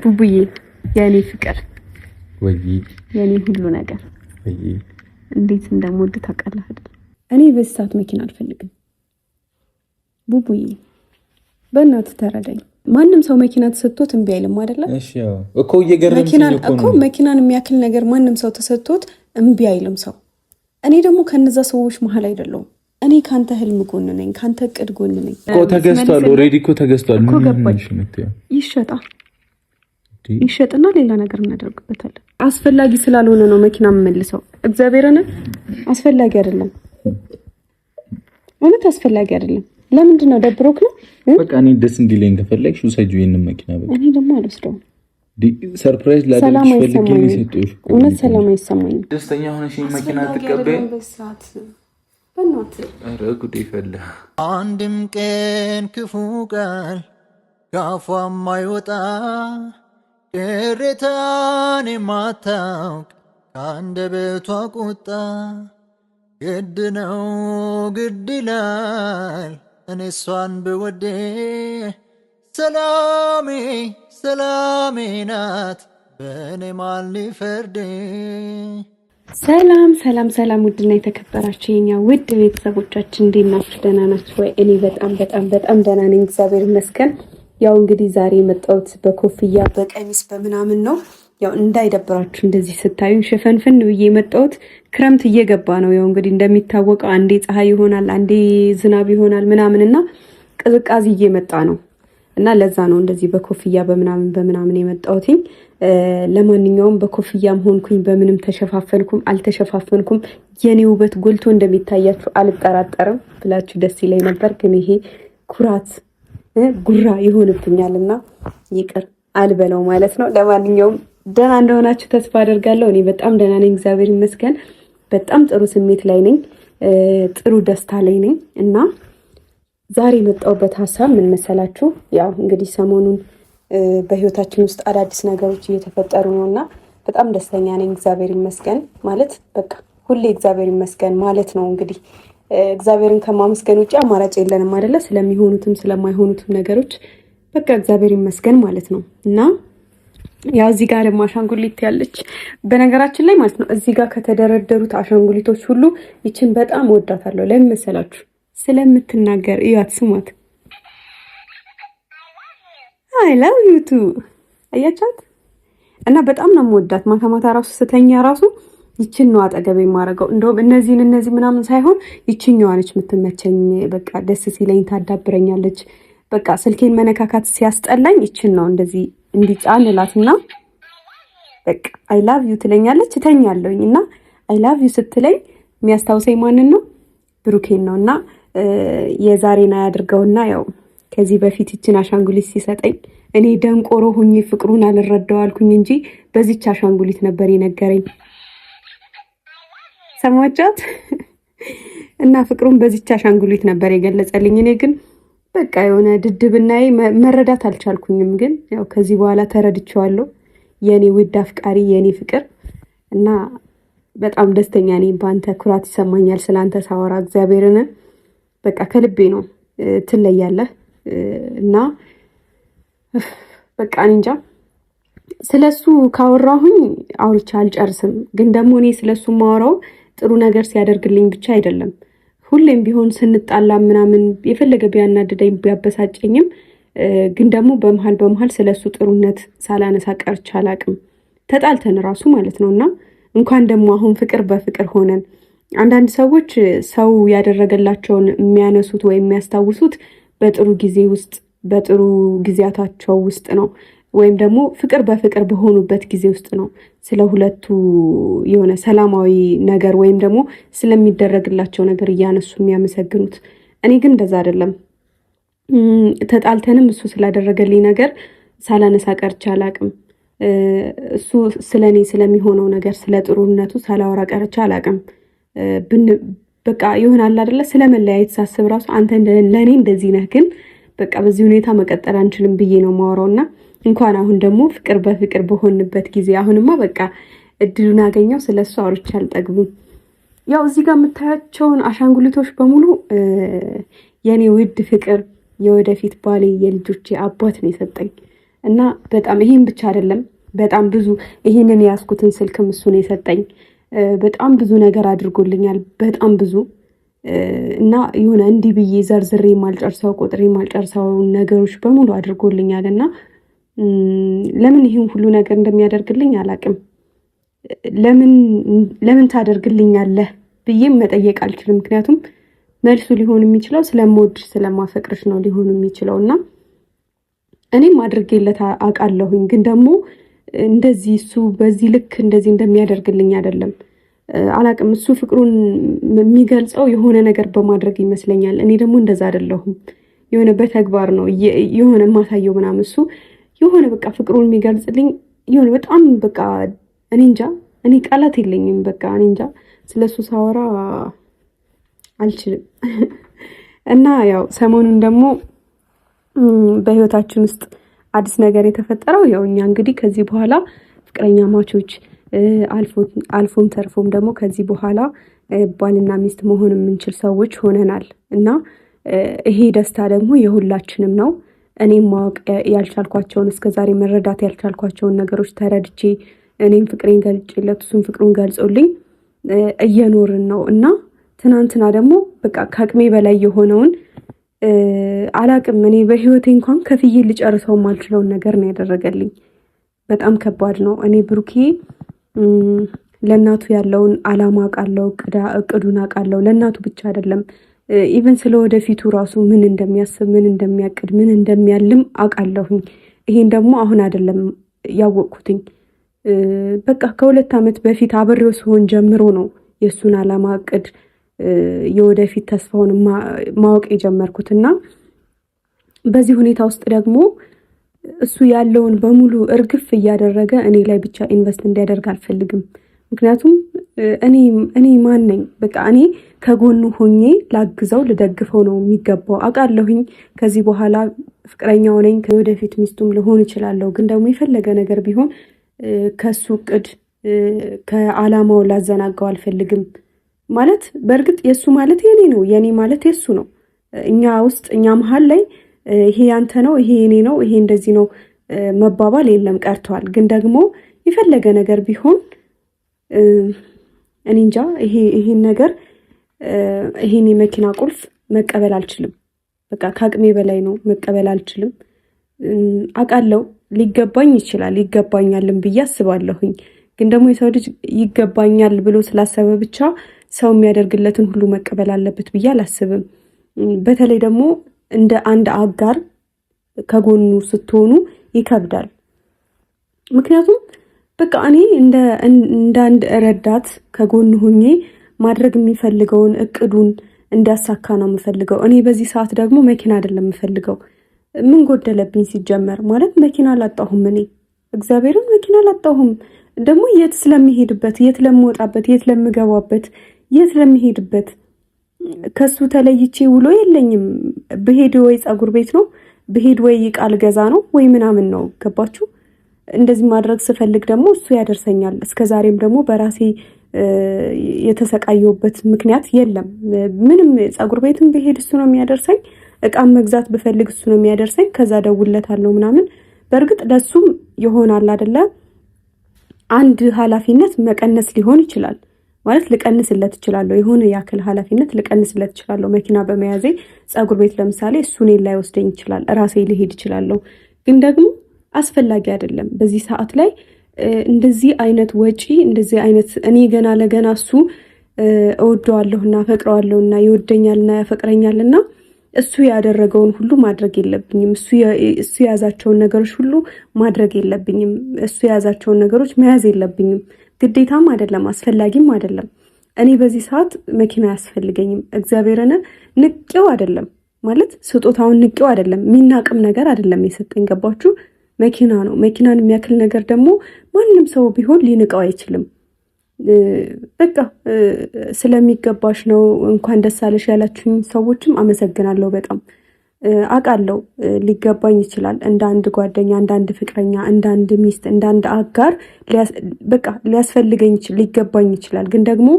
ቡቡዬ የኔ ፍቅር ወይ የኔ ሁሉ ነገር ወይ እንዴት እንደምወድ ታውቃለህ አይደል? እኔ በዚህ ሰዓት መኪና አልፈልግም። ቡቡዬ በእናትህ ተረዳኝ። ማንም ሰው መኪና ተሰጥቶት እምቢ አይልም አይደለ? እሺ ያው እኮ እየገረመኝ እኮ መኪናን የሚያክል ነገር ማንም ሰው ተሰጥቶት እምቢ አይልም ሰው። እኔ ደግሞ ከነዛ ሰዎች መሀል አይደለሁም። እኔ ካንተ ህልም ጎን ነኝ፣ ካንተ እቅድ ጎን ነኝ እኮ። ተገዝቷል፣ ኦሬዲ እኮ ተገዝቷል። ይሸጥና ሌላ ነገር እናደርግበታለን። አስፈላጊ ስላልሆነ ነው መኪና የምመልሰው። እግዚአብሔርን አስፈላጊ አይደለም፣ እውነት አስፈላጊ አይደለም። ለምንድን ነው ደብሮክ ነው? በቃ እኔ ደስ እንዲለኝ ከፈለግሽ ውሰጂው ይሄንን መኪና። በቃ እኔ ደግሞ አልወስደውም። ሰርፕራይዝ ላደርግሽ ፈልጌ ነው የሰጠሁሽ። እውነት ሰላም አይሰማኝም። ደስተኛ ሆነሽ መኪና ተቀበይ። ኧረ ጉዴ ፈላ። አንድም ቀን ክፉ ቃል ካፏ የማይወጣ ቅሬታን የማታውቅ ከአንደበቷ ቁጣ ግድ ነው ግድ ይላል እኔ እሷን ብወዴ ሰላሜ ሰላሜ ናት በእኔ ማን ሊፈርዴ። ሰላም ሰላም ሰላም፣ ውድና የተከበራችሁ የኛ ውድ ቤተሰቦቻችን እንዴት ናችሁ? ደህና ናችሁ ወይ? እኔ በጣም በጣም በጣም ደህና ነኝ፣ እግዚአብሔር ይመስገን። ያው እንግዲህ ዛሬ የመጣሁት በኮፍያ በቀሚስ በምናምን ነው። ያው እንዳይደብራችሁ እንደዚህ ስታዩ ሽፈንፍን ብዬ የመጣሁት ክረምት እየገባ ነው። ያው እንግዲህ እንደሚታወቀው አንዴ ፀሐይ ይሆናል፣ አንዴ ዝናብ ይሆናል ምናምንና ቅዝቃዜ እየመጣ ነው እና ለዛ ነው እንደዚህ በኮፍያ በምናምን የመጣሁት። ለማንኛውም በኮፍያም ሆንኩኝ በምንም ተሸፋፈንኩም አልተሸፋፈንኩም የኔ ውበት ጎልቶ እንደሚታያችሁ አልጠራጠርም ብላችሁ ደስ ይለኝ ነበር። ግን ይሄ ኩራት ጉራ ይሆንብኛልና ይቅር አልበለው ማለት ነው። ለማንኛውም ደህና እንደሆናችሁ ተስፋ አደርጋለሁ። እኔ በጣም ደህና ነኝ፣ እግዚአብሔር ይመስገን። በጣም ጥሩ ስሜት ላይ ነኝ፣ ጥሩ ደስታ ላይ ነኝ እና ዛሬ የመጣሁበት ሀሳብ ምን መሰላችሁ? ያው እንግዲህ ሰሞኑን በህይወታችን ውስጥ አዳዲስ ነገሮች እየተፈጠሩ ነውና በጣም ደስተኛ ነኝ፣ እግዚአብሔር ይመስገን። ማለት በቃ ሁሌ እግዚአብሔር ይመስገን ማለት ነው። እንግዲህ እግዚአብሔርን ከማመስገን ውጪ አማራጭ የለንም አይደለ? ስለሚሆኑትም ስለማይሆኑትም ነገሮች በቃ እግዚአብሔር ይመስገን ማለት ነው። እና ያው እዚህ ጋር ደግሞ አሻንጉሊት ያለች በነገራችን ላይ ማለት ነው። እዚህ ጋር ከተደረደሩት አሻንጉሊቶች ሁሉ ይችን በጣም ወዳታለሁ። ለምን መሰላችሁ? ስለምትናገር እያት ስሟት። አይ ላቭ ዩ ቱ አያቻት እና በጣም ነው የምወዳት። ማታ ማታ ራሱ ስተኛ ራሱ ይችን ነው አጠገቤ የማደርገው። እንደውም እነዚህ ምናምን ሳይሆን ይችኛዋ ነች የምትመቸኝ። በቃ ደስ ሲለኝ ታዳብረኛለች። በቃ ስልኬን መነካካት ሲያስጠላኝ ይችን ነው እንደዚህ እንዲጫንላትና በቃ አይ ላቭ ዩ ትለኛለች። እተኛለሁኝ እና አይ ላቭ ዩ ስትለኝ የሚያስታውሰኝ ማንን ነው? ብሩኬን ነው። እና የዛሬና ያድርገውና ያው ከዚህ በፊት ይችን አሻንጉሊት ሲሰጠኝ እኔ ደንቆሮ ሁኜ ፍቅሩን አልረዳው አልኩኝ እንጂ በዚች አሻንጉሊት ነበር የነገረኝ። ሰማቻት እና ፍቅሩን በዚች አሻንጉሊት ነበር የገለጸልኝ። እኔ ግን በቃ የሆነ ድድብናዬ መረዳት አልቻልኩኝም። ግን ያው ከዚህ በኋላ ተረድቼዋለሁ። የኔ ውድ አፍቃሪ፣ የኔ ፍቅር እና በጣም ደስተኛ ነኝ በአንተ። ኩራት ይሰማኛል ስላንተ ሳወራ። እግዚአብሔርን በቃ ከልቤ ነው። ትለያለህ እና በቃ እንጃ ስለሱ ካወራሁኝ አውርቻ አልጨርስም። ግን ደግሞ እኔ ስለሱ ማወራው ጥሩ ነገር ሲያደርግልኝ ብቻ አይደለም። ሁሌም ቢሆን ስንጣላ ምናምን የፈለገ ቢያናድደኝ ቢያበሳጨኝም ግን ደግሞ በመሃል ስለሱ ጥሩነት ሳላነሳ ቀርቼ አላቅም። ተጣልተን ራሱ ማለት ነውና እንኳን ደግሞ አሁን ፍቅር በፍቅር ሆነን አንዳንድ ሰዎች ሰው ያደረገላቸውን የሚያነሱት ወይ የሚያስታውሱት በጥሩ ጊዜ ውስጥ በጥሩ ጊዜያታቸው ውስጥ ነው፣ ወይም ደግሞ ፍቅር በፍቅር በሆኑበት ጊዜ ውስጥ ነው ስለ ሁለቱ የሆነ ሰላማዊ ነገር ወይም ደግሞ ስለሚደረግላቸው ነገር እያነሱ የሚያመሰግኑት። እኔ ግን እንደዛ አይደለም። ተጣልተንም እሱ ስላደረገልኝ ነገር ሳላነሳ ቀርቼ አላቅም። እሱ ስለኔ ስለሚሆነው ነገር ስለ ጥሩነቱ ሳላወራ ቀርቼ አላቅም። በቃ ይሆናል አይደለ? ስለመለያየት ሳስብ ራሱ አንተ ለኔ እንደዚህ ነህ፣ ግን በቃ በዚህ ሁኔታ መቀጠል አንችልም ብዬ ነው ማወራውና እንኳን አሁን ደግሞ ፍቅር በፍቅር በሆንበት ጊዜ አሁንማ በቃ እድሉን አገኘው። ስለሱ አውርቼ አልጠግብም። ያው እዚህ ጋር የምታያቸውን አሻንጉሊቶች በሙሉ የኔ ውድ ፍቅር የወደፊት ባሌ የልጆቼ አባት ነው የሰጠኝ እና በጣም ይሄን ብቻ አይደለም በጣም ብዙ ይሄንን ያስኩትን ስልክም እሱ ነው የሰጠኝ። በጣም ብዙ ነገር አድርጎልኛል በጣም ብዙ እና የሆነ እንዲህ ብዬ ዘርዝሬ ማልጨርሰው ቁጥሬ ማልጨርሰው ነገሮች በሙሉ አድርጎልኛል እና ለምን ይሄን ሁሉ ነገር እንደሚያደርግልኝ አላቅም። ለምን ታደርግልኛለህ ብዬም መጠየቅ አልችልም። ምክንያቱም መልሱ ሊሆን የሚችለው ስለምወድሽ ስለማፈቅርሽ ነው ሊሆን የሚችለው እና እኔም አድርጌለት አውቃለሁኝ። ግን ደግሞ እንደዚህ እሱ በዚህ ልክ እንደዚህ እንደሚያደርግልኝ አይደለም። አላቅም እሱ ፍቅሩን የሚገልጸው የሆነ ነገር በማድረግ ይመስለኛል። እኔ ደግሞ እንደዛ አይደለሁም። የሆነ በተግባር ነው የሆነ ማሳየው ምናምን። እሱ የሆነ በቃ ፍቅሩን የሚገልጽልኝ የሆነ በጣም በቃ እኔ እንጃ እኔ ቃላት የለኝም። በቃ እኔ እንጃ ስለሱ ሳወራ አልችልም። እና ያው ሰሞኑን ደግሞ በህይወታችን ውስጥ አዲስ ነገር የተፈጠረው ያው እኛ እንግዲህ ከዚህ በኋላ ፍቅረኛ ማቾች አልፎም ተርፎም ደግሞ ከዚህ በኋላ ባልና ሚስት መሆን የምንችል ሰዎች ሆነናል እና ይሄ ደስታ ደግሞ የሁላችንም ነው። እኔም ማወቅ ያልቻልኳቸውን እስከዛሬ መረዳት ያልቻልኳቸውን ነገሮች ተረድቼ እኔም ፍቅሬን ገልጬለት እሱም ፍቅሩን ገልጾልኝ እየኖርን ነው እና ትናንትና ደግሞ በቃ ከአቅሜ በላይ የሆነውን አላቅም እኔ በህይወቴ እንኳን ከፍዬ ልጨርሰው ማልችለውን ነገር ነው ያደረገልኝ። በጣም ከባድ ነው። እኔ ብሩኬ ለእናቱ ያለውን አላማ አውቃለሁ፣ እቅዱን አውቃለሁ። ለእናቱ ብቻ አይደለም ኢቨን ስለወደፊቱ ራሱ ምን እንደሚያስብ ምን እንደሚያቅድ ምን እንደሚያልም አውቃለሁኝ። ይሄን ደግሞ አሁን አይደለም ያወቅኩትኝ። በቃ ከ2 ዓመት በፊት አብሬው ሲሆን ጀምሮ ነው የእሱን አላማ እቅድ የወደፊት ተስፋውን ማወቅ የጀመርኩትና በዚህ ሁኔታ ውስጥ ደግሞ እሱ ያለውን በሙሉ እርግፍ እያደረገ እኔ ላይ ብቻ ኢንቨስት እንዲያደርግ አልፈልግም። ምክንያቱም እኔ ማን ነኝ? በቃ እኔ ከጎኑ ሆኜ ላግዘው ልደግፈው ነው የሚገባው። አውቃለሁኝ ከዚህ በኋላ ፍቅረኛው ነኝ፣ ከወደፊት ሚስቱም ልሆን እችላለሁ። ግን ደግሞ የፈለገ ነገር ቢሆን ከሱ እቅድ ከአላማው ላዘናጋው አልፈልግም። ማለት በእርግጥ የሱ ማለት የኔ ነው፣ የኔ ማለት የሱ ነው። እኛ መሀል ላይ ይሄ ያንተ ነው፣ ይሄ የኔ ነው፣ ይሄ እንደዚህ ነው መባባል የለም ቀርቷል። ግን ደግሞ የፈለገ ነገር ቢሆን እኔ እንጃ ይሄን ነገር ይሄን የመኪና ቁልፍ መቀበል አልችልም። በቃ ከአቅሜ በላይ ነው፣ መቀበል አልችልም። አውቃለሁ ሊገባኝ ይችላል፣ ይገባኛልም ብዬ አስባለሁኝ። ግን ደግሞ የሰው ልጅ ይገባኛል ብሎ ስላሰበ ብቻ ሰው የሚያደርግለትን ሁሉ መቀበል አለበት ብዬ አላስብም። በተለይ ደግሞ እንደ አንድ አጋር ከጎኑ ስትሆኑ ይከብዳል። ምክንያቱም በቃ እኔ እንደ አንድ ረዳት ከጎኑ ሆኜ ማድረግ የሚፈልገውን እቅዱን እንዲያሳካ ነው የምፈልገው። እኔ በዚህ ሰዓት ደግሞ መኪና አይደለም የምፈልገው። ምን ጎደለብኝ ሲጀመር? ማለት መኪና አላጣሁም። እኔ እግዚአብሔርን መኪና አላጣሁም። ደግሞ የት ስለሚሄድበት፣ የት ለምወጣበት፣ የት ለምገባበት፣ የት ለሚሄድበት ከሱ ተለይቼ ውሎ የለኝም። ብሄድ ወይ ፀጉር ቤት ነው ብሄድ ወይ ቃል ገዛ ነው ወይ ምናምን ነው። ገባችሁ? እንደዚህ ማድረግ ስፈልግ ደግሞ እሱ ያደርሰኛል። እስከዛሬም ደግሞ በራሴ የተሰቃየሁበት ምክንያት የለም። ምንም ፀጉር ቤትም ብሄድ እሱ ነው የሚያደርሰኝ። እቃም መግዛት ብፈልግ እሱ ነው የሚያደርሰኝ። ከዛ ደውለታለሁ ምናምን። በእርግጥ ለሱም ይሆናል አይደለ? አንድ ኃላፊነት መቀነስ ሊሆን ይችላል። ማለት ልቀንስለት እችላለሁ፣ የሆነ ያክል ኃላፊነት ልቀንስለት እችላለሁ። መኪና በመያዜ ፀጉር ቤት ለምሳሌ እሱ እኔን ላይ ወስደኝ ይችላል፣ ራሴ ልሄድ እችላለሁ። ግን ደግሞ አስፈላጊ አይደለም በዚህ ሰዓት ላይ እንደዚህ አይነት ወጪ፣ እንደዚህ አይነት እኔ ገና ለገና እሱ እወደዋለሁና አፈቅረዋለሁና ይወደኛልና ያፈቅረኛልና እሱ ያደረገውን ሁሉ ማድረግ የለብኝም። እሱ የያዛቸውን ነገሮች ሁሉ ማድረግ የለብኝም። እሱ የያዛቸውን ነገሮች መያዝ የለብኝም። ግዴታም አይደለም፣ አስፈላጊም አይደለም። እኔ በዚህ ሰዓት መኪና አያስፈልገኝም። እግዚአብሔርን ንቄው አይደለም፣ ማለት ስጦታውን ንቄው አይደለም፣ የሚናቅም ነገር አይደለም የሰጠኝ። ገባችሁ? መኪና ነው። መኪናን የሚያክል ነገር ደግሞ ማንም ሰው ቢሆን ሊንቀው አይችልም። በቃ ስለሚገባሽ ነው። እንኳን ደስ አለሽ ያላችሁኝ ሰዎችም አመሰግናለሁ በጣም። አውቃለሁ ሊገባኝ ይችላል፣ እንደ አንድ ጓደኛ፣ እንደ አንድ ፍቅረኛ፣ እንደ አንድ ሚስት፣ እንደ አንድ አጋር በቃ ሊያስፈልገኝ ሊገባኝ ይችላል። ግን ደግሞ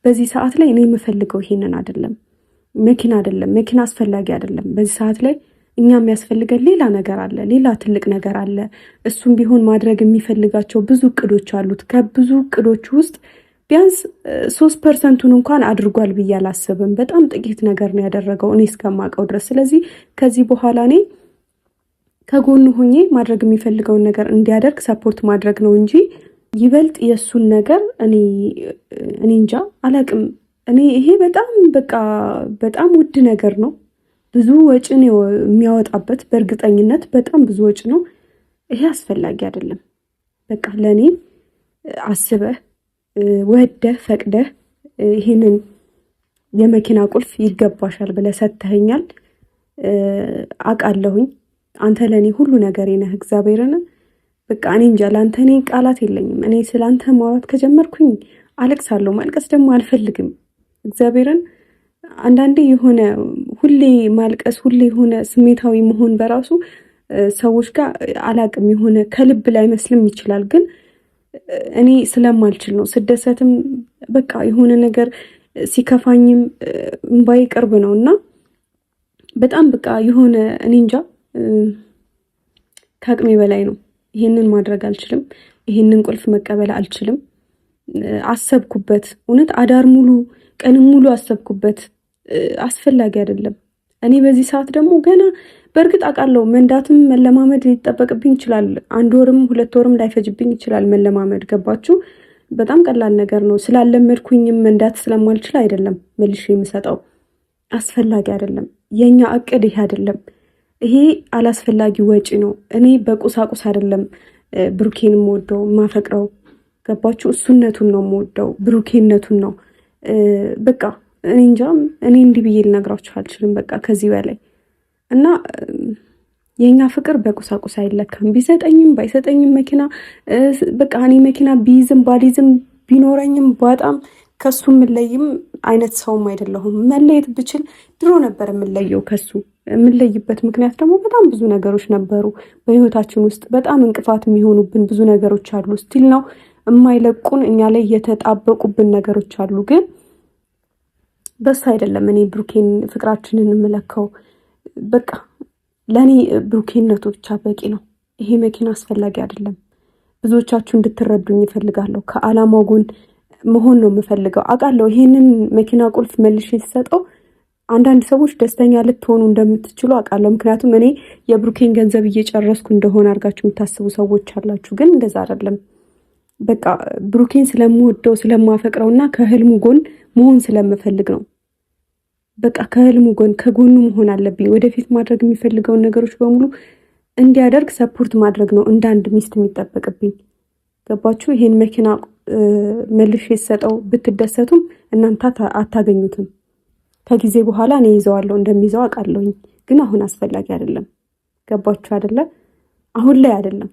በዚህ ሰዓት ላይ እኔ የምፈልገው ይሄንን አይደለም። መኪና አይደለም፣ መኪና አስፈላጊ አይደለም። በዚህ ሰዓት ላይ እኛ የሚያስፈልገን ሌላ ነገር አለ፣ ሌላ ትልቅ ነገር አለ። እሱም ቢሆን ማድረግ የሚፈልጋቸው ብዙ እቅዶች አሉት። ከብዙ እቅዶች ውስጥ ቢያንስ 3% እንኳን አድርጓል ብዬ አላስብም። በጣም ጥቂት ነገር ነው ያደረገው እኔ እስከማውቀው ድረስ። ስለዚህ ከዚህ በኋላ እኔ ከጎኑ ሆኜ ማድረግ የሚፈልገውን ነገር እንዲያደርግ ሰፖርት ማድረግ ነው እንጂ ይበልጥ የሱን ነገር እኔ እንጃ አላቅም። እኔ ይሄ በጣም በቃ በጣም ውድ ነገር ነው። ብዙ ወጪ ነው የሚያወጣበት፣ በእርግጠኝነት በጣም ብዙ ወጪ ነው። ይሄ አስፈላጊ አይደለም። በቃ ለኔ አስበህ ወደህ ፈቅደህ ይሄንን የመኪና ቁልፍ ይገባሻል ብለህ ሰጥተኸኛል። አውቃለሁኝ አንተ ለኔ ሁሉ ነገሬ ነህ። እግዚአብሔርን በቃ እኔ እንጃ ለአንተ እኔ ቃላት የለኝም። እኔ ስላንተ ማውራት ከጀመርኩኝ አለቅሳለሁ። ማልቀስ ደግሞ አልፈልግም። እግዚአብሔርን አንዳንዴ የሆነ ሁሌ ማልቀስ ሁሌ የሆነ ስሜታዊ መሆን በራሱ ሰዎች ጋር አላቅም የሆነ ከልብ ላይ መስልም ይችላል። ግን እኔ ስለማልችል ነው። ስደሰትም በቃ የሆነ ነገር ሲከፋኝም እንባዬ ቅርብ ነው እና በጣም በቃ የሆነ እኔ እንጃ ከአቅሜ በላይ ነው። ይሄንን ማድረግ አልችልም። ይሄንን ቁልፍ መቀበል አልችልም። አሰብኩበት፣ እውነት አዳር ሙሉ ቀን ሙሉ አሰብኩበት። አስፈላጊ አይደለም። እኔ በዚህ ሰዓት ደግሞ ገና በእርግጥ አውቃለሁ መንዳትም መለማመድ ሊጠበቅብኝ ይችላል። 1 ወርም 2 ወርም ላይፈጅብኝ ይችላል መለማመድ። ገባችሁ? በጣም ቀላል ነገር ነው። ስላለመድኩኝም መንዳት ስለማልችል አይደለም መልሼ የምሰጠው። አስፈላጊ አይደለም። የኛ እቅድ ይሄ አይደለም። ይሄ አላስፈላጊ ወጪ ነው። እኔ በቁሳቁስ አይደለም ብሩኬን የምወደው የማፈቅረው። ገባችሁ? እሱነቱን ነው የምወደው፣ ብሩኬነቱን ነው። በቃ እኔ እንጃ እኔ እንዲህ ብዬ ልነግራችሁ አልችልም። በቃ ከዚህ በላይ እና የኛ ፍቅር በቁሳቁስ አይለካም። ቢሰጠኝም ባይሰጠኝም መኪና በቃ እኔ መኪና ቢይዝም ባሊዝም ቢኖረኝም በጣም ከሱ የምለይም አይነት ሰውም አይደለሁም። መለየት ብችል ድሮ ነበር የምለየው ከሱ። የምለይበት ምክንያት ደግሞ በጣም ብዙ ነገሮች ነበሩ በህይወታችን ውስጥ። በጣም እንቅፋት የሚሆኑብን ብዙ ነገሮች አሉ። ስቲል ነው የማይለቁን እኛ ላይ የተጣበቁብን ነገሮች አሉ። ግን በሱ አይደለም እኔ ብሩኬን ፍቅራችንን የምለካው። በቃ ለኔ ብሩኬነቱ ብቻ በቂ ነው። ይሄ መኪና አስፈላጊ አይደለም። ብዙዎቻችሁ እንድትረዱኝ ይፈልጋለሁ። ከአላማው ጎን መሆን ነው የምፈልገው። አውቃለሁ ይሄንን መኪና ቁልፍ መልሼ ሲሰጠው አንዳንድ ሰዎች ደስተኛ ልትሆኑ እንደምትችሉ አውቃለሁ። ምክንያቱም እኔ የብሩኬን ገንዘብ እየጨረስኩ እንደሆነ አድርጋችሁ የምታስቡ ሰዎች አላችሁ። ግን እንደዛ አይደለም። በቃ ብሩኬን ስለምወደው ስለማፈቅረውና ከህልሙ ጎን መሆን ስለምፈልግ ነው። በቃ ከህልሙ ጎን ከጎኑ መሆን አለብኝ። ወደፊት ማድረግ የሚፈልገውን ነገሮች በሙሉ እንዲያደርግ ሰፖርት ማድረግ ነው እንደ አንድ ሚስት የሚጠበቅብኝ። ገባችሁ? ይሄን መኪና መልሼ ሲሰጠው ብትደሰቱም እናንተ አታገኙትም። ከጊዜ በኋላ እኔ ይዘዋለሁ፣ እንደሚይዘው አውቃለሁኝ። ግን አሁን አስፈላጊ አይደለም። ገባችሁ አይደለ? አሁን ላይ አይደለም።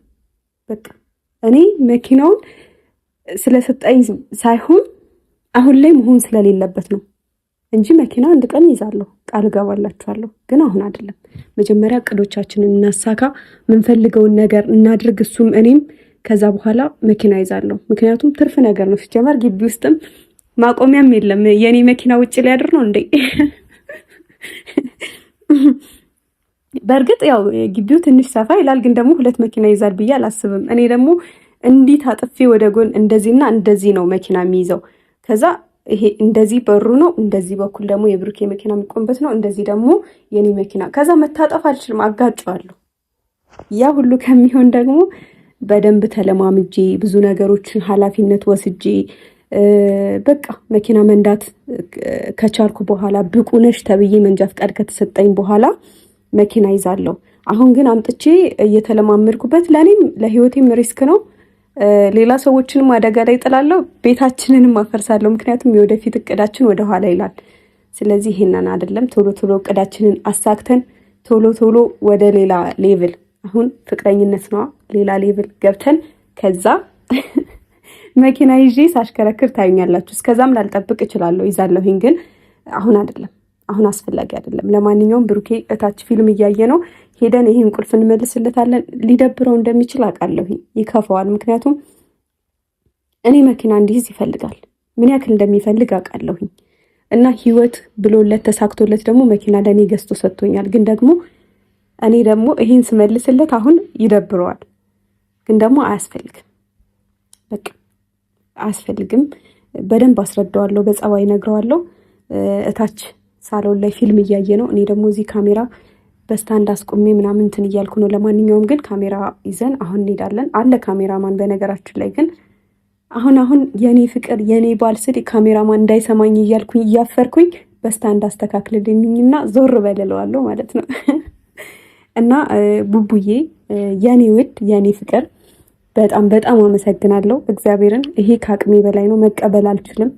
በቃ እኔ መኪናውን ስለሰጠኝ ሳይሆን አሁን ላይ መሆን ስለሌለበት ነው እንጂ መኪና አንድ ቀን ይዛለሁ፣ ቃል ገባላችኋለሁ። ግን አሁን አይደለም። መጀመሪያ እቅዶቻችንን እናሳካ፣ የምንፈልገውን ነገር እናድርግ፣ እሱም እኔም። ከዛ በኋላ መኪና ይዛለሁ። ምክንያቱም ትርፍ ነገር ነው። ሲጀመር ግቢ ውስጥም ማቆሚያም የለም። የኔ መኪና ውጭ ሊያድር ነው እንዴ? በእርግጥ ያው ግቢው ትንሽ ሰፋ ይላል፣ ግን ደግሞ 2 መኪና ይዛል ብዬ አላስብም። እኔ ደግሞ እንዲህ ታጥፌ ወደ ጎን እንደዚህና እንደዚህ ነው መኪና የሚይዘው። ከዛ ይሄ እንደዚህ በሩ ነው፣ እንደዚህ በኩል ደግሞ የብሩኬ መኪና የሚቆምበት ነው፣ እንደዚህ ደግሞ የኔ መኪና። ከዛ መታጠፍ አልችልም፣ አጋጨዋለሁ። ያ ሁሉ ከሚሆን ደግሞ በደንብ ተለማምጄ ብዙ ነገሮችን ኃላፊነት ወስጄ በቃ መኪና መንዳት ከቻልኩ በኋላ ብቁ ነሽ ተብዬ መንጃ ፍቃድ ከተሰጠኝ በኋላ መኪና ይዛለሁ። አሁን ግን አምጥቼ እየተለማመድኩበት ለኔም ለህይወቴም ሪስክ ነው። ሌላ ሰዎችንም አደጋ ላይ ጥላለሁ፣ ቤታችንንም አፈርሳለሁ። ምክንያቱም የወደፊት እቅዳችን ወደ ኋላ ይላል። ስለዚህ ይሄንን አይደለም፣ ቶሎ ቶሎ እቅዳችንን አሳክተን ቶሎ ቶሎ ወደ ሌላ ሌቭል፣ አሁን ፍቅረኝነት ነው ሌላ ሌቭል ገብተን ከዛ መኪና ይዤ ሳሽከረክር ታዩኛላችሁ። እስከዛም ላልጠብቅ እችላለሁ፣ ይዛለሁኝ። ግን አሁን አይደለም፣ አሁን አስፈላጊ አይደለም። ለማንኛውም ብሩኬ እታች ፊልም እያየ ነው። ሄደን ይሄን ቁልፍ እንመልስለታለን። ሊደብረው እንደሚችል አውቃለሁኝ፣ ይከፋዋል። ምክንያቱም እኔ መኪና እንዲይዝ ይፈልጋል። ምን ያክል እንደሚፈልግ አውቃለሁኝ። እና ህይወት ብሎለት ተሳክቶለት ደግሞ መኪና ለኔ ገዝቶ ሰጥቶኛል። ግን ደግሞ እኔ ደግሞ ይሄን ስመልስለት አሁን ይደብረዋል። ግን ደግሞ አያስፈልግም፣ በቃ አያስፈልግም። በደንብ አስረዳዋለሁ፣ በጸባይ ነግረዋለሁ። እታች ሳሎን ላይ ፊልም እያየ ነው። እኔ ደግሞ እዚህ ካሜራ በስታንድ አስቆሜ ምናምን እንትን እያልኩ ነው። ለማንኛውም ግን ካሜራ ይዘን አሁን እንሄዳለን። አለ ካሜራማን በነገራችን ላይ ግን አሁን የኔ ፍቅር የኔ ባል ስል ካሜራማን እንዳይሰማኝ እያልኩኝ እያፈርኩኝ በስታንድ አስተካክልልኝና ዞር በልለዋለሁ ማለት ነው። እና ቡቡዬ የኔ ውድ የኔ ፍቅር በጣም በጣም አመሰግናለሁ እግዚአብሔርን። ይሄ ከአቅሜ በላይ ነው፣ መቀበል አልችልም።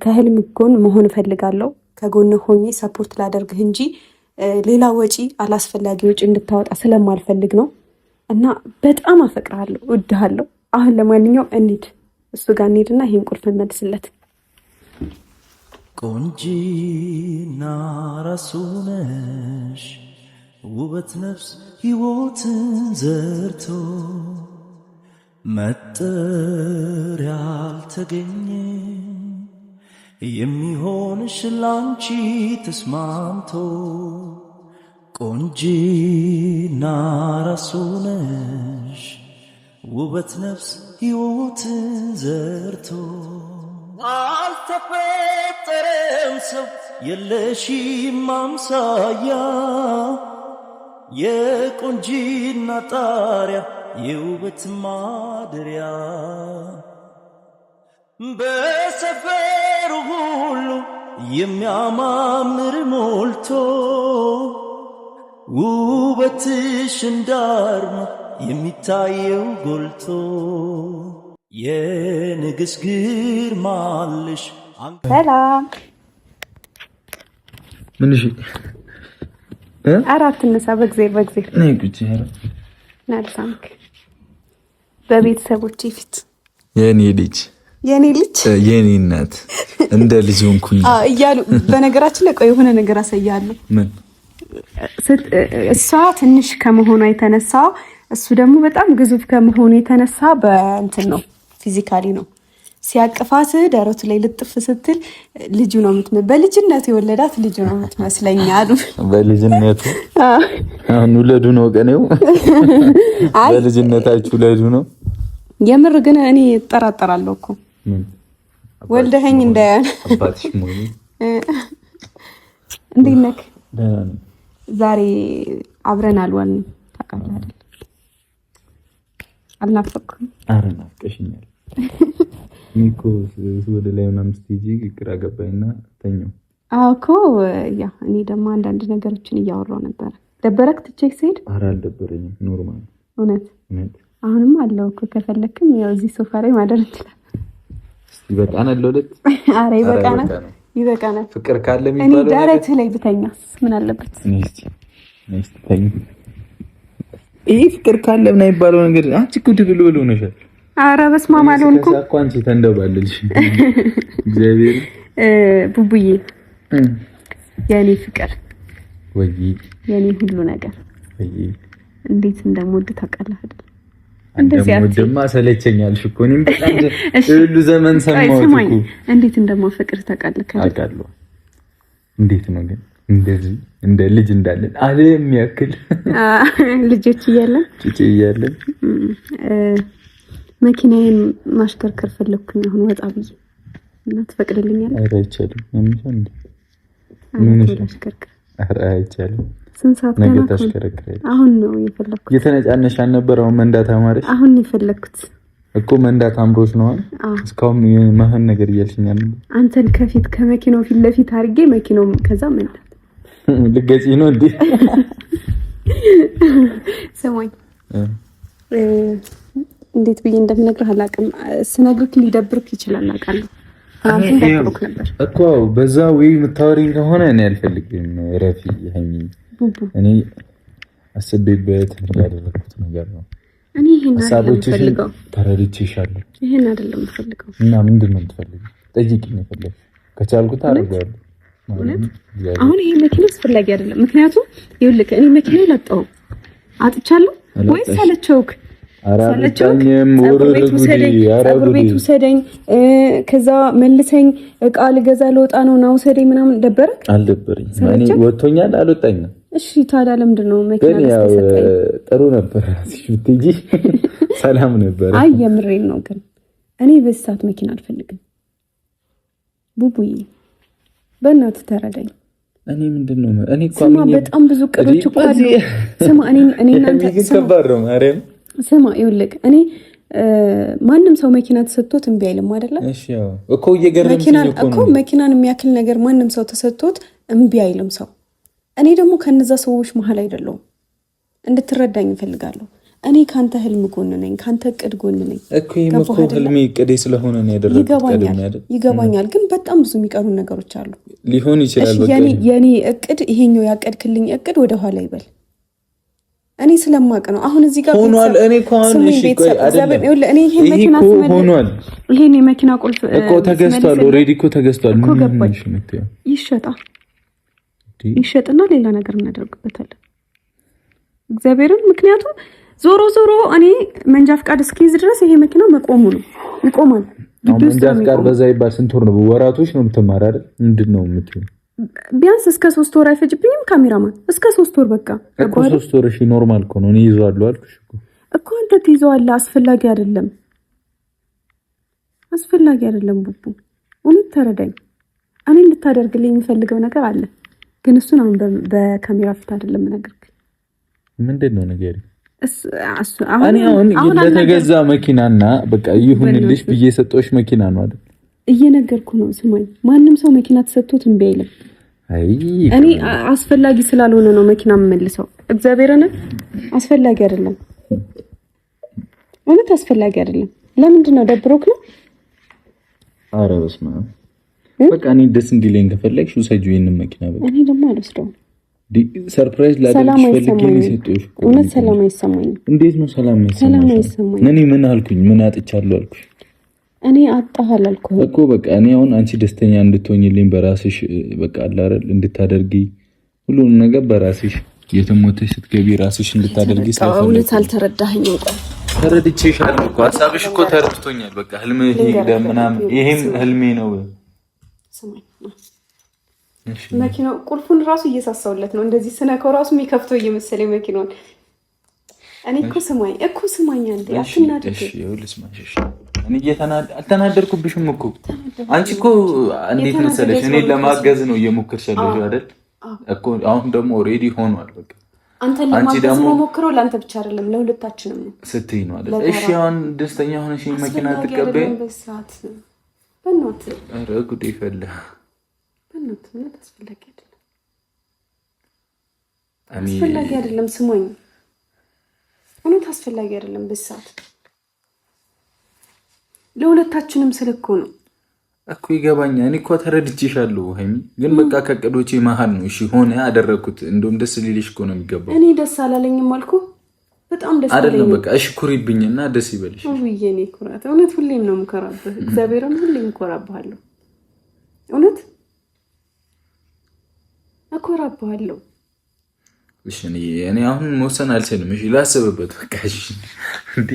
ከህልም ጎን መሆን እፈልጋለሁ። ከጎን ሆኜ ሰፖርት ላደርግህ እንጂ ሌላ ወጪ አላስፈላጊ ወጪ እንድታወጣ ስለማልፈልግ ነው። እና በጣም አፈቅርሃለሁ፣ እወድሃለሁ። አሁን ለማንኛውም እንሂድ፣ እሱ ጋር እንሂድና ይሄን ቁልፍ እንመልስለት። ቆንጂና ራሱ ነሽ ውበት ነፍስ ሕይወትን ዘርቶ መጠር ያልተገኘ የሚሆንሽ ላንቺ ተስማምቶ ቆንጂና ራሱ ነሽ ውበት ነፍስ ሕይወትን ዘርቶ አልተፈጠረም ሰው የለሽም አምሳያ የቆንጂና ጣሪያ የውበት ማደሪያ በሰፈሩ ሁሉ የሚያማምር ሞልቶ ውበትሽ እንዳርማ የሚታየው ጎልቶ የንግስ ግርማልሽ። ሰላም ምንሽ አራት ነሳ በእግዚአብሔር ነይ ቁጭ ያረ ናልሳንክ በቤተሰቦቼ ፊት የኔ ልጅ የኔ እናት እንደ ልጅ ሆንኩኝ እያሉ በነገራችን ላይ ቆይ የሆነ ነገር አሳያለሁ። ምን እሷ ትንሽ ከመሆኗ የተነሳ እሱ ደግሞ በጣም ግዙፍ ከመሆኑ የተነሳ በእንትን ነው ፊዚካሊ ነው ሲያቅፋት ደረቱ ላይ ልጥፍ ስትል ልጁ ነው በልጅነቱ የወለዳት ልጁ ነው የምትመስለኝ አሉ። በልጅነቱ አሁን ወለዱ ነው ቀኔው በልጅነታችሁ ወለዱ ነው። የምር ግን እኔ እጠራጠራለሁ እኮ ወልደኸኝ እንዳያን አባትሽ ሞኝ እንዴት ነህ? ዛሬ አብረን አልዋልንም ታውቃለህ አይደል? አልናፈቅኩም? ኧረ ናፍቀሽኛል። ኒኮ ወደ ላይ ምናምን ስትሄጂ ግራ ገባኝና ተኛው። አዎ እኮ ያ እኔ ደግሞ አንዳንድ ነገሮችን እያወራሁ ነበር። ደበረክ ትቼክ ስሄድ? ኧረ አልደበረኝም፣ ኖርማል። እውነት አሁንም አለው እኮ ከፈለክም ያው እዚህ ሶፋ ላይ ማደር እንችላለን። እስቲ በቃና ለሁለት። ኧረ ይበቃና ፍቅር ካለ እኔ የሚባለው ዳይሬክት ላይ ብተኛስ ምን አለበት? ነስቲ ተኝ። ይሄ ፍቅር ካለ ምን አይባለው ነገር አንቺ እኮ ድብል ብሎ ነሻል። ኧረ በስመ አብ አልሆንኩም እኮ አንቺ ተንደባለልሽ። እግዚአብሔር ቡቡዬ የኔ ፍቅር ወይ የኔ ሁሉ ነገር ወይ እንዴት እንደምወድ ታውቃለህ አይደል? እንደዚህ አትደማ ሰለቸኛልሽ እኮ እኔም በጣም ሁሉ ዘመን ሰማሁት እኮ እንዴት እንደማፈቅር ታውቃለህ አይደል? እንዴት ነው ግን እንደዚህ እንደ ልጅ እንዳለን አለም ያክል ልጆች እያለን መኪናዬን ማሽከርከር ፈለኩኝ አሁን ወጣ ብዬ እና ትፈቅድልኛለህ? ኧረ አይቻልም። ምን ማሽከርከር? ኧረ አይቻልም። ስንት ሰዓት ነገ ታሽከረክራለህ? አሁን ነው የፈለኩት። የተነጫነሽ አልነበረው መንዳት አማረሽ? አሁን ነው የፈለኩት እኮ መንዳት አምሮሽ ነው አይደል? እስካሁን የማህን ነገር እያልሽኛል። አንተን ከፊት ከመኪናው ፊት ለፊት አድርጌ መኪናው ከዛ መንዳት ልገጪ ነው እንዴ? ሰማኝ እንዴት ብዬ እንደምነግርህ አላውቅም። ስነግርህ ሊደብርክ ይችላል አውቃለሁ። አንተን ደብሮክ ነበር እኮ በዛ ወይ የምታወሪኝ ከሆነ እኔ አልፈልግም። ረፊ ይሄኝ እኔ አስቤበት ያደረኩት ነገር ነው። እኔ ይሄን አይደለም ፈልገው ተረድቼሻለሁ። ይሄን አይደለም ፈልገው እና ምንድን ነው የምትፈልጊው? ጠይቂኝ ነው ፈልገው ከቻልኩት አደርጋለሁ። አሁን ይሄ መኪና አስፈላጊ አይደለም። ምክንያቱም ይኸውልህ እኔ መኪና ላጣው አጥቻለሁ ወይስ አለቸውክ? አራበጣኝም ቤት ውሰደኝ ከዛ መልሰኝ እቃ ልገዛ ልወጣ ነው ና ውሰደኝ ምናምን ደበረ? አልደበረኝም። እኔ ወጥቶኛል አልወጣኝም። እሺ ታዲያ ለምንድን ነው መኪና ያስከሰጠኝ? ጥሩ ነበር ሲፍትጂ ሰላም ነበር። አይ የምሬን ነው። ግን እኔ በዚህ ሰዓት መኪና አልፈልግም። ቡቡዬ በእናትህ ተረዳኝ። እኔ ምንድነው እኔ ስማ፣ በጣም ብዙ ቅዶች እኮ አሉ። ስማ እኔ እናንተ ስማ ይኸውልህ እኔ ማንም ሰው መኪና ተሰጥቶት እምቢ አይልም አይደለ? እሺ ያው እኮ እየገረመኝ እኮ መኪናን የሚያክል ነገር ማንም ሰው ተሰጥቶት እምቢ አይልም ሰው። እኔ ደግሞ ከነዛ ሰዎች መሀል አይደለሁም። እንድትረዳኝ እፈልጋለሁ። እኔ ካንተ ህልም ጎን ነኝ፣ ካንተ እቅድ ጎን ነኝ እኮ። ይሄ ህልሜ እቅዴ ስለሆነ ነው ያደረኩት። ይገባኛል፣ ግን በጣም ብዙ የሚቀሩ ነገሮች አሉ። ሊሆን ይችላል በቃ የኔ እቅድ ይሄኛው ያቀድክልኝ እቅድ ወደ ኋላ ይበል። እኔ ስለማቅ ነው አሁን እዚህ ጋር ሆኗል። እኔ እንኳን እሺ ቆይ አይደለም እኔ ይሄ መኪና ሆኗል። ይሄን የመኪና ቁልፍ እኮ ተገዝቷል፣ ኦሬዲ እኮ ተገዝቷል። ምን ይሸጥና ሌላ ነገር እናደርግበታለን እግዚአብሔርን። ምክንያቱም ዞሮ እኔ መንጃ ፍቃድ እስኪይዝ ድረስ ይሄ መኪና መቆሙ ነው ይቆማል። መንጃ ፍቃድ በዛ ይባል ስንት ወር ነው? ወራቶች ነው የምትማር አይደል? ምንድነው የምትይው? ቢያንስ እስከ 3 ወር አይፈጅብኝም? ካሜራማን እስከ 3 ወር በቃ እኮ 3 ወር እሺ ኖርማል እኮ ነው። እኔ ይዟለሁ አልኩሽ እኮ አንተ ትይዘዋለህ። አስፈላጊ አይደለም ቡቡ፣ እውነት ተረዳኝ። እኔ እንድታደርግልኝ የምፈልገው ነገር አለ፣ ግን እሱን አሁን በካሜራ ፊት አይደለም ነገር። ምንድነው ነገር? አሁን ለተገዛ መኪናና በቃ ይሁንልሽ ብዬ ሰጠሁሽ መኪና ነው አይደል? እየነገርኩ ነው። ስማኝ፣ ማንም ሰው መኪና ተሰጥቶት እምቢ አይልም። እኔ አስፈላጊ ስላልሆነ ነው መኪና የምመልሰው። እግዚአብሔርን አስፈላጊ አይደለም፣ እውነት አስፈላጊ አይደለም። ለምንድን ነው ደብሮክ ነው? ኧረ በስመ አብ። በቃ እኔ ደስ እንዲለኝ ከፈለግሽ ውሰጂው ይሄንን መኪና። በቃ እኔ ደግሞ አልወስደውም። ሰርፕራይዝ ላደርግሽ ፈልጌ ነው የሰጠሁሽ። እውነት ሰላም አይሰማኝም። እንዴት ነው ሰላም አይሰማኝም? እኔ ምን አልኩኝ? ምን አጥቻለሁ አልኩሽ? እኔ አጣሃል አልኩህ እኮ። በቃ እኔ አሁን አንቺ ደስተኛ እንድትሆኝልኝ በራስሽ በቃ አላረል እንድታደርጊ ሁሉንም ነገር በራስሽ የተሞተሽ ስትገቢ ራስሽ እንድታደርጊ ስለፈለኩ። እውነት አልተረዳኸኝም? ቆይ ተረድቼሻለሁ እኮ ሀሳብሽ እኮ ተረድቶኛል። በቃ ህልም ይሄ ምናምን ይሄም ህልሜ ነው። ስማኝ፣ መኪናው ቁልፉን ራሱ እየሳሳውለት ነው። እንደዚህ ስነካው ራሱ የሚከፍተው እየመሰለኝ መኪናውን። እኔ እኮ ስማኝ አንዴ አትናደድ። እሺ ይኸውልሽ ማሽሽ እኔ አልተናደድኩብሽም እኮ። አንቺ እኮ እንዴት መሰለሽ እኔ ለማገዝ ነው እየሞከርሽ ያለሽው አይደል እኮ። አሁን ደግሞ ኦሬዲ ሆኗል በቃ። አንቺ ደግሞ ሞክረው ለአንተ ብቻ አይደለም ለሁለታችንም ነው ስትይ ነው አይደል? እሺ አሁን ደስተኛ ሆነሽ መኪና ትቀበይ በእናትህ። ኧረ ጉዴ ፈላ በእናትህ። ምን አስፈላጊ አይደለም ስሞኝ፣ እውነት አስፈላጊ አይደለም በሰዓት ለሁለታችንም ስለኮ ነው እኮ። ይገባኛል። እኔ እኮ ተረድቼሻለሁ ሃይሚ፣ ግን በቃ ከቀዶቼ መሀል ነው። እሺ ሆነ ያደረኩት። እንደውም ደስ ሊልሽ እኮ ነው የሚገባው። እኔ ደስ አላለኝም አልኩ። በጣም ደስ አላለኝ አይደለም። በቃ እሺ ኩሪብኝና ደስ ይበልሽ። ውዬ እኔ ኩራት እውነት ሁሌም ነው የምኮራብህ። እግዚአብሔርን ሁሌም እኮራብሃለሁ። እውነት እኮራብሃለሁ። እሺ እኔ አሁን መወሰን አልችልም። እሺ ላስብበት በቃ። እሺ እንዴ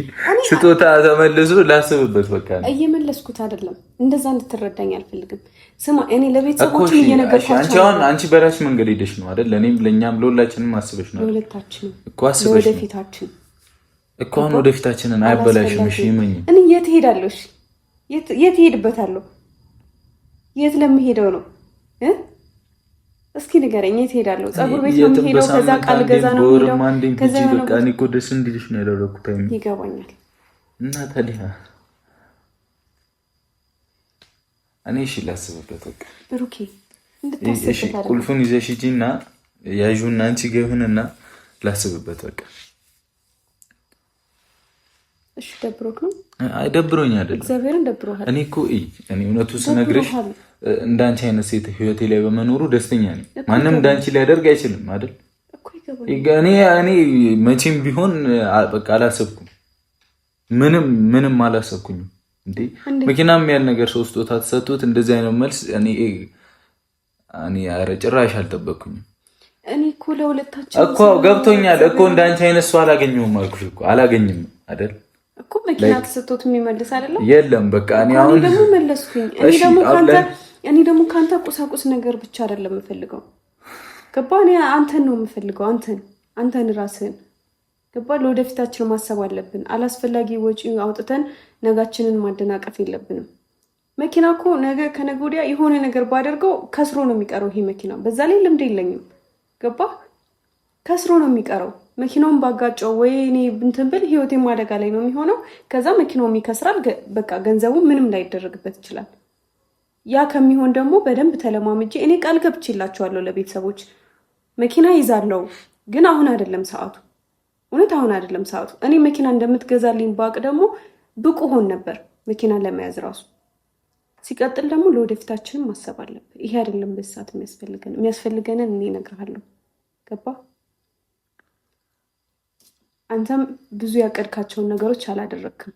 ስጦታ ተመልሶ ላስብበት በቃ። እየመለስኩት አይደለም፣ እንደዛ እንድትረዳኝ አልፈልግም። ስማ እኔ ለቤተሰቦች እየነገርኳቸው አንቺ በራስሽ መንገድ ሄደሽ ነው አይደል? ለኔም ለኛም ለሁላችንም አስበሽ ነው። ለሁለታችንም እኮ አስበሽ ነው ወደፊታችን እኮ። አሁን ወደፊታችንን አያበላሽም። እሺ ይመኝ እኔ የት ሄዳለሁ? እሺ የት ሄድበታለሁ? የት ለምሄደው ነው እስኪ ንገረኝ። የት ሄዳለሁ? ፀጉር ቤት ነው የምሄደው። ከዛ ቃል ገዛ ነው የምሄደው። ከዛ በቃ እኔ እኮ ደስ እንዲልሽ ነው ያደረኩት። ይገባኛል። እና ታዲያ እኔ እሺ ላስብበት በቃ። ብሩኬ እንድታስብበት አይደል? ቁልፉን ይዘሽ ሂጂና ያዡና አንቺ ገሁንና ላስብበት በቃ። እሺ ደብሮክ ነው? አይ ደብሮኝ አይደለም። እግዚአብሔርን ደብሮሃል። እኔ እኮ እውነቱ ስነግርሽ እንዳንቺ አይነት ሴት ህይወቴ ላይ በመኖሩ ደስተኛ ነኝ። ማንም እንዳንቺ ሊያደርግ አይችልም አይደል? እኔ መቼም ቢሆን በቃ አላሰብኩም። ምንም አላሰብኩኝም። እንዴ መኪናም ያል ነገር ሰው ስጦታ ተሰጥቶት እንደዚህ አይነት መልስ እኔ ኧረ ጭራሽ አልጠበቅኩኝም። እኔ እኮ ለሁለታችን እኮ ገብቶኛል እኮ እንዳንቺ አይነት ሰው አላገኘሁም አልኩሽ እኮ። አላገኝም አይደል እኮ መኪና ተሰጥቶት የሚመልስ አይደለም። የለም በቃ እኔ አሁን ደግሞ መለስኩኝ። እኔ ደግሞ ካንተ ቁሳቁስ ነገር ብቻ አይደለም የምፈልገው። ገባህ? አንተን ነው የምፈልገው አንተን ራስህን ገባህ? ለወደፊታችን ማሰብ አለብን። አላስፈላጊ ወጪ አውጥተን ነጋችንን ማደናቀፍ የለብንም። መኪና እኮ ነገ ከነገ ወዲያ የሆነ ነገር ባደርገው ከስሮ ነው የሚቀረው ይሄ መኪና። በዛ ላይ ልምድ የለኝም ገባህ? ከስሮ ነው የሚቀረው። መኪናውን ባጋጨው ወይ እኔ እንትን ብል ህይወቴ አደጋ ላይ ነው የሚሆነው። ከዛ መኪናውም ይከስራል። በቃ ገንዘቡ ምንም ላይደረግበት ይችላል። ያ ከሚሆን ደግሞ በደንብ ተለማምጄ እኔ ቃል ገብቼላቸዋለሁ ለቤተሰቦች መኪና ይዛለው፣ ግን አሁን አይደለም ሰዓቱ። እውነት አሁን አይደለም ሰዓቱ። እኔ መኪና እንደምትገዛልኝ ባቅ ደግሞ ብቁ ሆን ነበር መኪና ለመያዝ ራሱ። ሲቀጥል ደግሞ ለወደፊታችንም ማሰብ አለብን። ይሄ አይደለም በሰዓት የሚያስፈልገንን እኔ እነግርሃለሁ። ገባ? አንተም ብዙ ያቀድካቸውን ነገሮች አላደረክም።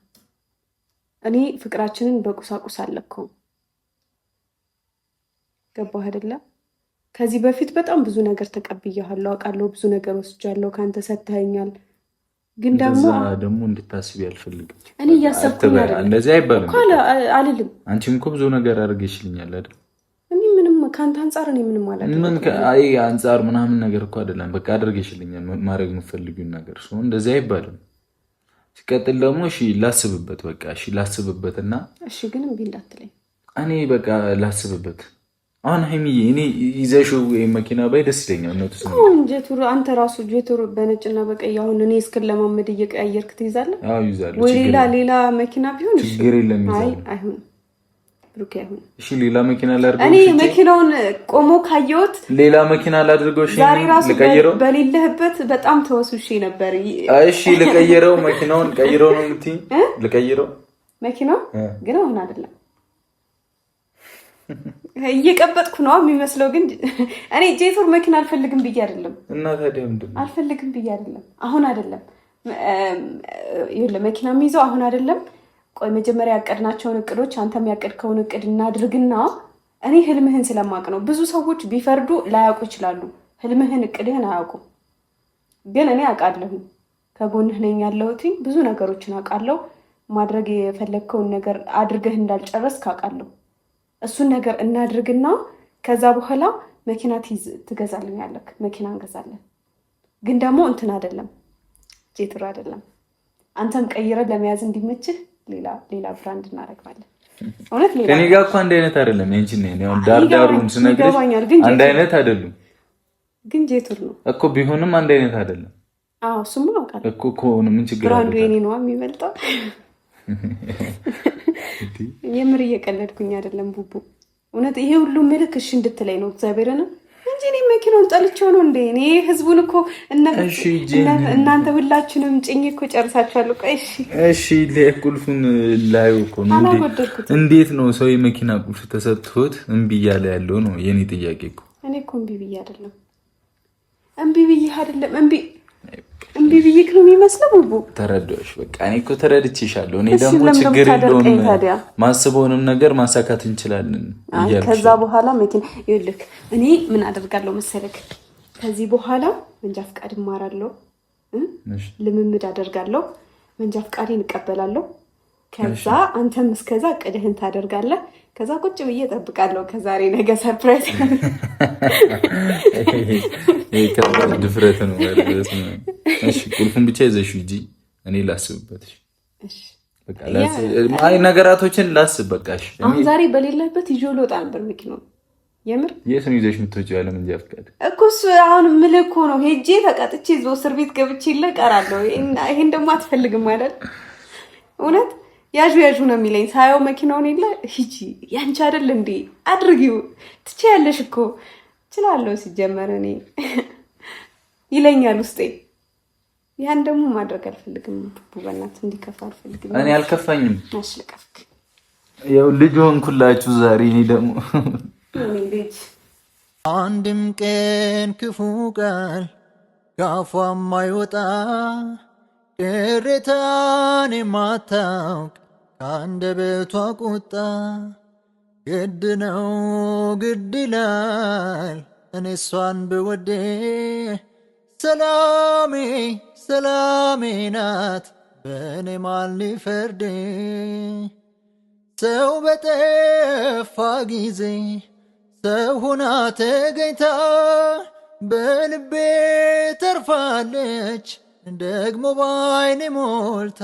እኔ ፍቅራችንን በቁሳቁስ አለከው። ገባህ አይደለ? ከዚህ በፊት በጣም ብዙ ነገር ተቀብያለሁ፣ አውቃለሁ። ብዙ ነገር ወስጃለሁ፣ ካንተ ሰጥተኸኛል። ግን ደግሞ እንድታስቢ አልፈልግም። እኔ እያሰብኩኝ አይደለም። እንደዚህ አይባልም አልልም። አንቺም እኮ ብዙ ነገር አድርገሽልኛል አይደል? እኔ ምንም ካንተ አንፃር እኔ ምንም አላደረኩም። አይ አንፃር ምናምን ነገር እኮ አይደለም። በቃ አድርገሽልኛል ማድረግ የምትፈልጊውን ነገር። እንደዚህ አይባልም። ሲቀጥል ደግሞ እሺ ላስብበት፣ በቃ እሺ ላስብበትና እሺ ግን እምቢ እንዳትለኝ። እኔ በቃ ላስብበት። አሁን ሀይሚዬ እኔ ይዘሽው መኪና ባይ ደስ ይለኛል። አሁን ጄቱር አንተ ራሱ ጄቱር በነጭና በቀይ አሁን እኔ እስክል ለማመድ እየቀያየርክ ትይዛለህ። አዎ ይዛለሁ። ወይ ሌላ መኪና ቢሆን ችግር የለም ይዛለሁ። አይ አይሁን ብሩክ አይሁን። እሺ ሌላ መኪና ላድርገው። እኔ መኪናውን ቆሞ ካየሁት ሌላ መኪና ላድርገው። እሺ ዛሬ ራሱ ልቀይረው። በሌለህበት በጣም ተወሱሽ ነበር። እሺ ልቀይረው። መኪናውን ቀይረው ነው የምትይኝ? ልቀይረው መኪናው ግን አሁን አይደለም። እየቀበጥኩ ነው የሚመስለው። ግን እኔ ጄቱር መኪና አልፈልግም ብዬ አይደለም። እና ታዲያ ምንድን ነው? አልፈልግም ብዬ አይደለም። አሁን አይደለም መኪና የሚይዘው አሁን አይደለም። ቆይ መጀመሪያ ያቀድናቸውን እቅዶች አንተም ያቀድከውን እቅድ እናድርግና እኔ ህልምህን ስለማቅ ነው። ብዙ ሰዎች ቢፈርዱ ላያውቁ ይችላሉ። ህልምህን እቅድህን አያውቁም። ግን እኔ አውቃለሁ። ከጎንህ ነኝ ያለሁት። ብዙ ነገሮችን አውቃለሁ። ማድረግ የፈለግከውን ነገር አድርገህ እንዳልጨረስክ አውቃለሁ። እሱን ነገር እናድርግና ከዛ በኋላ መኪና ትገዛልኛለህ። መኪና እንገዛለን። ግን ደግሞ እንትን አይደለም ጄቱር አይደለም። አንተም ቀይረን ለመያዝ እንዲመችህ ሌላ ብራንድ እናደርጋለን። እውነት ሌላ ከኔ ጋር እኮ አንድ አይነት አይደለም። እንጂ ነው ዳርዳሩን ስነግርሽ አንድ አይነት አይደሉም። ግን ጄቱር ነው እኮ ቢሆንም አንድ አይነት አይደለም። አዎ እሱማ አውቃለሁ እኮ ከሆነ ምን ችግር አለ? ብራንዱ የኔ ነው የሚበልጠው። የምር እየቀለድኩኝ አይደለም ቡቡ። እውነት ይሄ ሁሉ ምልክ እሺ እንድትለኝ ነው እግዚአብሔርን እንጂ እኔ መኪናውን ጠልቼው ነው እንዴ? እኔ ህዝቡን እኮ እናንተ ሁላችንም ጭኝ እኮ ጨርሳችኋል። ቆይ እሺ ለቁልፉን ላዩ እኮ ነው እንዴ? እንዴት ነው ሰው የመኪና ቁልፍ ተሰጥቶት እምቢ እያለ ያለው ነው የኔ ጥያቄ እኮ። እኔ እኮ እምቢ ብዬ አይደለም እምቢ ብዬ ነው የሚመስለው ቡቡ። ተረዳሽ? በቃ እኔ እኮ ተረድቼሻለሁ። እኔ ደግሞ ችግር የለውም ማስበውንም ነገር ማሳካት እንችላለን እያልኩሽ። ከዛ በኋላ መኪና ይልክ እኔ ምን አደርጋለሁ መሰለክ? ከዚህ በኋላ መንጃ ፍቃድ እማራለሁ፣ ልምምድ አደርጋለሁ፣ መንጃ ፍቃዴን እቀበላለሁ። ከዛ አንተም እስከዛ እቅድህን ታደርጋለህ። ከዛ ቁጭ ብዬ እጠብቃለሁ። ከዛሬ ነገ ሰርፕራይዝ ከባድ ድፍረት ነው ማለት ነው። እሺ ቁልፉን ብቻ ይዘሽ ሂጂ፣ እኔ ላስብበት። እሺ በቃ አይ ነገራቶችን ላስብ። በቃ እሺ አሁን ዛሬ በሌለበት ይዤው ልወጣ ነበር መኪናው። የምር የት ነው ይዘሽ የምትወጪው? ያለ መንጃ ፍቃድ እኮ እሱ አሁን ምልኮ ነው። ሄጄ ተቀጥቼ እዛው እስር ቤት ገብቼ ይለቀራለሁ። ይሄን ደግሞ አትፈልግም አይደል? እውነት ያዡ ነው የሚለኝ ሳየው መኪናውን የለ ሂጂ ያንቺ አይደል እንዴ አድርጊው ትችያለሽ እኮ እችላለሁ ሲጀመር እኔ ይለኛል ውስጤ። ያን ደግሞ ማድረግ አልፈልግም። ቡበናት እንዲከፋ አልፈልግም። እኔ አልከፋኝም። አሽልቀፍክ ያው ልጅ ሆንኩላችሁ ዛሬ። እኔ ደግሞ ልጅ አንድም ቀን ክፉ ቃል ካፏ የማይወጣ ቅሬታን የማታውቅ ከአንደበቷ ቁጣ ግድ ነው ግድ ይላል እኔ እሷን ብወዴ ሰላሜ ሰላሜ ናት በእኔ ማን ሊፈርድ ሰው በጠፋ ጊዜ ሰው ሁና ተገኝታ በልቤ ተርፋለች ደግሞ ባይኔ ሞልታ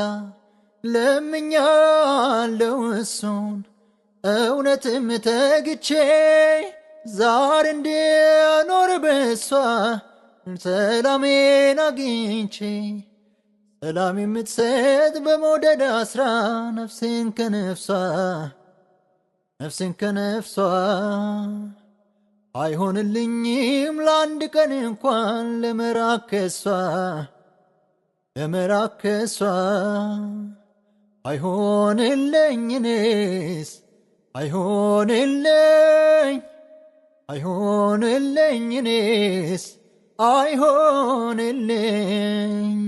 ለምኛለው እሱን እውነትም ተግቼ ዛሬ እንድኖር በሷ ሰላሜን አግኝቼ ሰላም የምትሰጥ በመውደድ አስራ ነፍሴን ከነፍሷ አይሆንልኝም ለአንድ ቀን እንኳን ለመራከሷ አይሆንልኝኔስ አይሆንልኝኔስ አይሆንልኝ